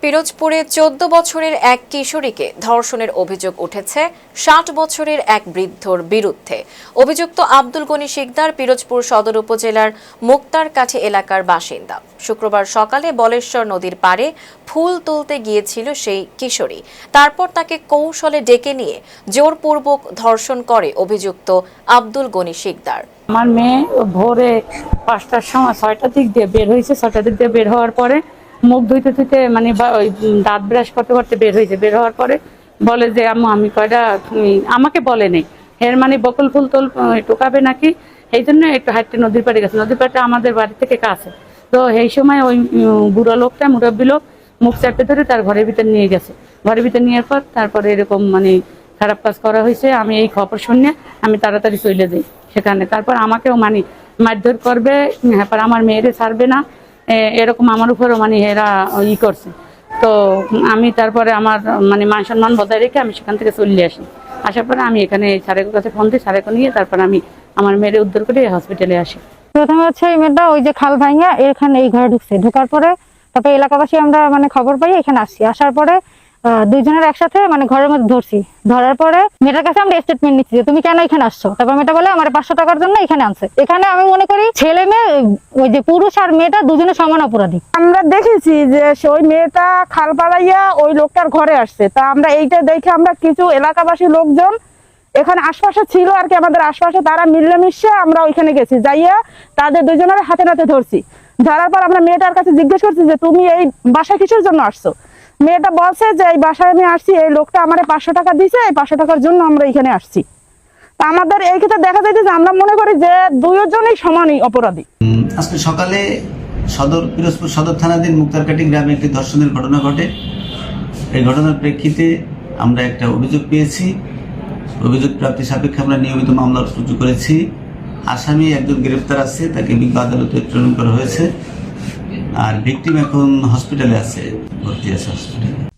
পিরোজপুরে ১৪ বছরের এক কিশোরীকে ধর্ষণের অভিযোগ উঠেছে ৬০ বছরের এক বৃদ্ধর বিরুদ্ধে। অভিযুক্ত আব্দুল গনি শিকদার পিরোজপুর সদর উপজেলার মুক্তারকাঠি এলাকার বাসিন্দা। শুক্রবার সকালে বলেশ্বর নদীর পাড়ে ফুল তুলতে গিয়েছিল সেই কিশোরী। তারপর তাকে কৌশলে ডেকে নিয়ে জোরপূর্বক ধর্ষণ করে অভিযুক্ত আব্দুল গনি শিকদার। আমার মেয়ে ভোরে ৫টার সময় ৬টার দিক দিয়ে বের হয়েছে। ৬টার দিক দিয়ে বের হওয়ার পরে মুখ ধুইতে ধুইতে মানে দাঁত ব্রাশ করতে করতে বের হয়েছে। বের হওয়ার পরে বলে যে আম্মু আমি কয়টা, আমাকে বলে নেই এর মানে বকুল ফুল তোল টোকাবে নাকি, এই জন্য একটু হাঁটতে নদীর পাড়ে গেছে। নদীর পাড়টা আমাদের বাড়ি থেকে কাছে, তো এই সময় ওই বুড়ো লোকটা মুরব্বী লোক মুখ চাপে ধরে তার ঘরের ভিতর নিয়ে গেছে। ঘরের ভিতর নিয়ে পর তারপরে এরকম মানে খারাপ কাজ করা হয়েছে। আমি এই খবর শুনে আমি তাড়াতাড়ি চলে যাই সেখানে। তারপর আমাকেও মানে মারধর করবে, তারপর আমার মেয়েরে ছাড়বে না, এরকম আমার উপরও মানে এরা করছে। তো আমি তারপরে আমার মানে মান সম্মান বজায় রেখে আমি সেখান থেকে চলে আসি। আসার পরে আমি এখানে স্যারের কাছে ফোন দিই, স্যারেকে নিয়ে তারপর আমি আমার মেয়েরে উদ্ধার করে হসপিটালে আসি। প্রথমে হচ্ছে এই মেয়েটা ওই যে খাল ভাঙা এখানে এই ঘরে ঢুকছে। ঢোকার পরে তারপরে এলাকাবাসী আমরা মানে খবর পাই, এখানে আসছি। আসার পরে দুইজনের একসাথে মানে ঘরের মধ্যে ধরছি। ধরার পরে মেয়েটার কাছে আমরা স্টেটমেন্ট নিচ্ছি যে তুমি কেন এখানে আসছো। তারপর মেয়েটা বলে আমার ৫০০ টাকার জন্য এখানে আনছে। এখানে আমি মনে করি ছেলে মেয়ে ওই যে পুরুষ আর মেয়েটা দুজনে সমান অপরাধী। আমরা দেখেছি যে ওই মেয়েটা খাল পাড়াইয়া ওই লোকটার ঘরে আসছে। তা আমরা এইটা দেখে আমরা কিছু এলাকাবাসী লোকজন এখানে আশপাশে ছিল আর কি, আমাদের আশপাশে, তারা মিলেমিশে আমরা ওইখানে গেছি। যাইয়া তাদের দুজনের হাতে নাতে ধরছি। ধরার পর আমরা মেয়েটার কাছে জিজ্ঞেস করছি যে তুমি এই বাসায় কিসের জন্য আসছো। মেয়েটা বলছে যে এই বাসায় আমি আসছি, এই লোকটা আমার ৫০০ টাকা দিয়েছে, এই ৫০০ টাকার জন্য আমরা এখানে আসছি। তা আমাদের এই ক্ষেত্রে দেখা যাচ্ছে যে আমরা মনে করি যে দুজনেই সমানই অপরাধী। আজকে সকালে পিরোজপুর সদর থানাধীন মুক্তারকাঠি গ্রামে একটি ধর্ষণের ঘটনা ঘটে। এই ঘটনার প্রেক্ষিতে আমরা একটা অভিযোগ পেয়েছি। অভিযোগ প্রাপ্তি সাপেক্ষে আমরা নিয়মিত মামলা রুজু করেছি। আসামি একজন গ্রেফতার আছে, তাকে বিজ্ঞ আদালতে প্রেরণ করা হয়েছে। আর ভিকটিম এখন হসপিটালে আছে, ভর্তি আছে হসপিটালে।